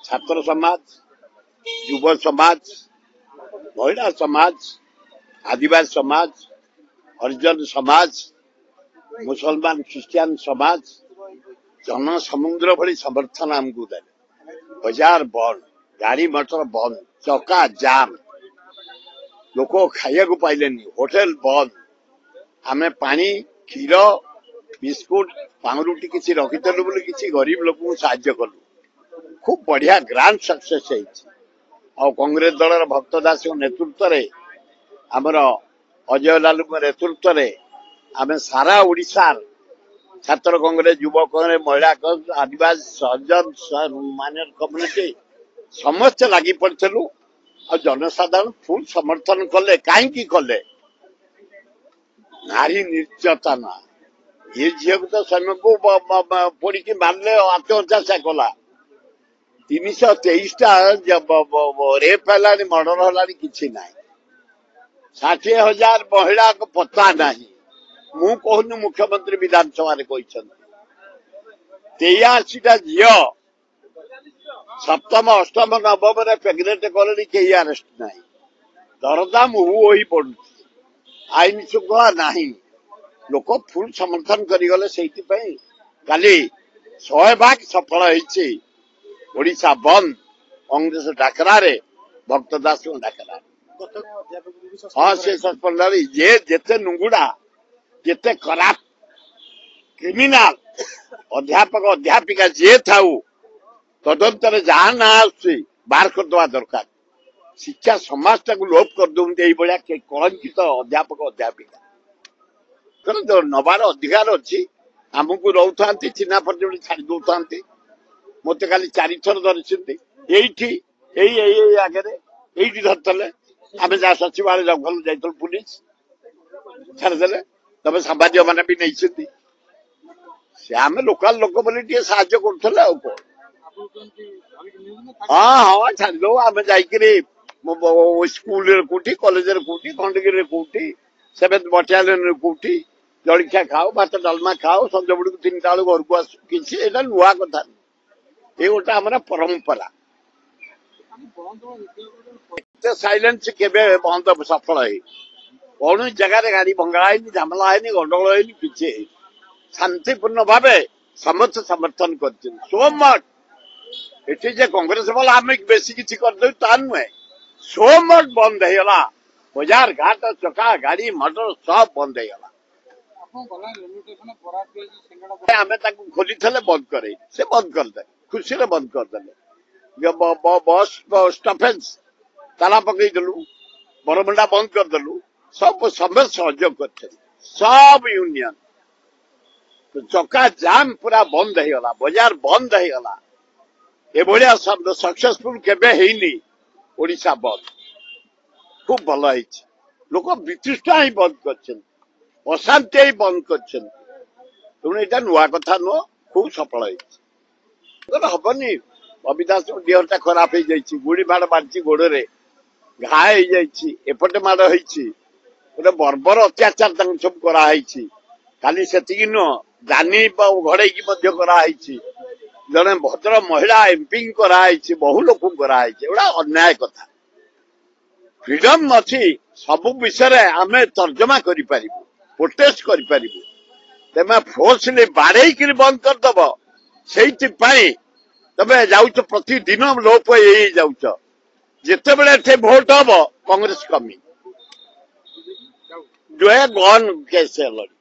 छात्र समाज, युव समाज, महिला समाज, आदिवासी समाज, हरिजन समाज, मुसलमान ख्रिस्टियान समाज जन समुद्र भली समर्थन आमको दे। बाजार बंद, गाड़ी मटर बंद, चक्का जाम, लोक खाया को पाइले, होटेल बंद, आमे पानी क्षीर बिस्कुट पाउरुटी किसी रखिलु बोली किसी गरीब लोक साहाय्य कलु। खूब बढ़िया ग्रांड सक्सेस है। कांग्रेस दल भक्त दास नेतृत्व में आमर अजय लालू नेतृत्व में आम सारा ओडिशा छात्र कांग्रेस, युवा कांग्रेस, महिला कांग्रेस, आदिवासी सहजन माइनर कम्युनिटी समस्त लगी पड़ू और जनसाधारण फुल समर्थन कले। कहीं कले नारी निर्यातना ये झील को तो समय को पड़ी की मारले आत्महत्या से कला। 323 रेप है, मर्डर है, कि ना 60,000 महिला को पता नहीं। मु कहूनी मुख्यमंत्री विधानसभा 83टा झील सप्तम अष्टम नवम प्रेगनेंट कले कहीं अरेस्ट ना। दरदाम हो पड़ू, आईन श्रृंखला नहीं, लोक फुल समर्थन करगले। से काली 100% सफल होइछि ओडिशा बंद कांग्रेस डाकरा रे, भक्त दास डाकरा। हाँ से सस्पेंड ये जेते नुंगुड़ा जेते खराब क्रिमिनाल अध्यापक अध्यापिका जे थाऊ तदंतर जहां ना बाहर करदवा दरकार। शिक्षा समाज को लोप कर दे कलंकित अध्यापक अध्यापिका नबार अधिकार अच्छी। आमको रोता चिन्हा परिचय छाड़ी दौता मत खाली 4 थर धरी आगे ये धरते आम जहाँ सचिवालय जंगल जाइल पुलिस छाड़दे तब सांबादिक मैंने भी नहीं आम लोकाल लोक बोली साहय कर। हाँ हाँ छाड़द आम जाकि स्कूल कौटी कॉलेज कौटी खंडगिरी कौटी 7th बटालियन कौटी जलिया खाओ भात डालमा खाओ संज बुड़ 3टा बेलू घर को आस कि नुआ कथा ये गोटे आम परंपरा। साइलेंस केबे बंद सफल है कौन जगह गाड़ी भंगा है झमेला है गंडगोल है कि शांतिपूर्ण भाव समस्त समर्थन कर सो मच ये कांग्रेस वाला आम बेसी किसी करदे ता नुहे सो मच बंद होगा। बाजार घाट चका गाड़ी मटर सब बंद होगा। आम खोली बंद करे से बंद करदे खुशी रे बंद करदे। बस स्टॉपेज ताला पकईदेलु बरमुंडा बंद करदेलु सब समय सहयोग कर सब यूनियन तो चक्का जाम पूरा बंद होगा। बाजार बंद होगा। ये भाया सक्सेसफुल केबे हेनी ओडिशा बंद खूब भल है। लोक वितृष्णा ही बंद कर अशांति ही बंद कर तेणु यहाँ नुआ कथा नुह खूब सफल है। हबनी अविदास देहटा खराब हो जाए गुड़ी माड़ मारी गोड़े घा हो जापटे माड़ गोटे बर्बर अत्याचार सब कराई खाली से नुह दानी घड़े कराई जड़े भद्र महिला एमपी कराई बहु लोक कराई एटा अन्याय कथा। फ्रीडम अच्छी सब विषय आम तर्जमा करें प्रोटेस्ट करें तेज फोर्सली बाड़े बंद करदब से तबे जाऊच प्रतिदिन लोप जाऊच जिते बड़े भोट हम कांग्रेस कमी जो है गन केस लड़ी।